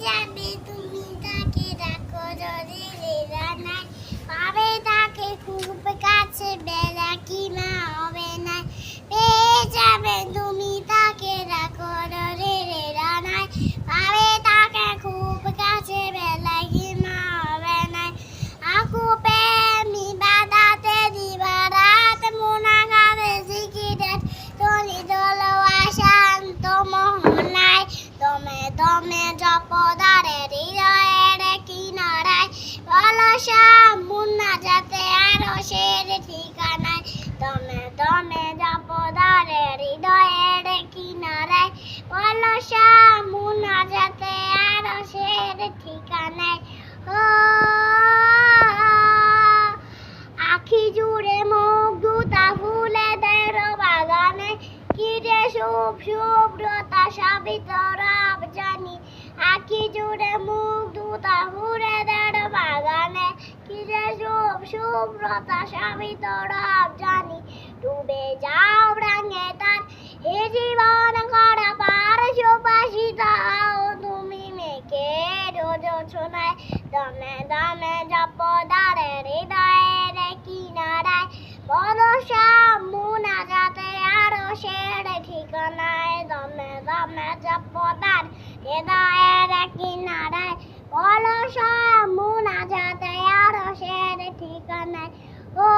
যাবে তুমি তাকে ডাকো যদি লীলা নাই পাবে তাকে খুব কাছে বেলা কি না হবে না পেয়ে যাবে তুমি তাকে ডাকো যদি লীলা নাই পাবে তাকে খুব কাছে বেলা কি না হবে না aku pemi badate di barat munagade sikidet toli dolo asan tomohonai tome tome jopodare hridoyere kinaray polosha munna jate aro shere ঠিকানায় tome tome jopodare hridoyere kinaray polosha munna jate aro shere ঠিকানায় আখি জুড়ে মুখ দুটা ফুলেদের বাগানে কি যে শুভ শুভ্রতা সাবিতরাব জানি আখি জুড়ে মুখ দুটা ফুলেদের বাগানে কি যে শুভ শুভ্রতা সাবিতরাব জানি ডুবে যাও রঙে তার হে জীবন করা পার সুবাসিতা তুমি মেঘে রোজ শোনায় দমে দমে জপদারে হৃদয়ের কিনারায় বলসা মুনা যাতে আরো শের ঠিকানায় দমে দমে জপদার হৃদয়ের কিনারায় বলসা মুনা যাতে আরো শের ঠিকানায় ও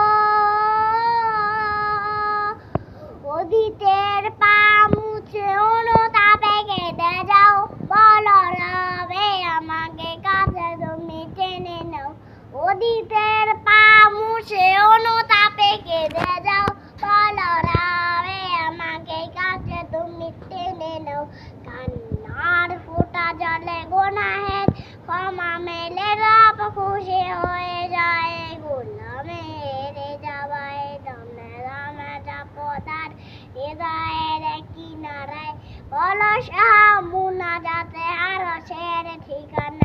অতীতের পা মুছে অনুতাপে কেটে যাও বলো রবে আমাকে কাছে তুমি টেনে নাও অতীতের পা মুছে অনুতাপে কেটে যাও বলো রবে আমাকে কাছে তুমি টেনে নাও কান্নার ফোঁটা জলে গোনাহের ক্ষমা মেলে রব খুশি হয়ে যায় গোলামে হেরে যাওয়ায় দমে দমে জপদার হৃদয়ের কিনারায় অলসা মুনা যাতে আরো শের ঠিকানা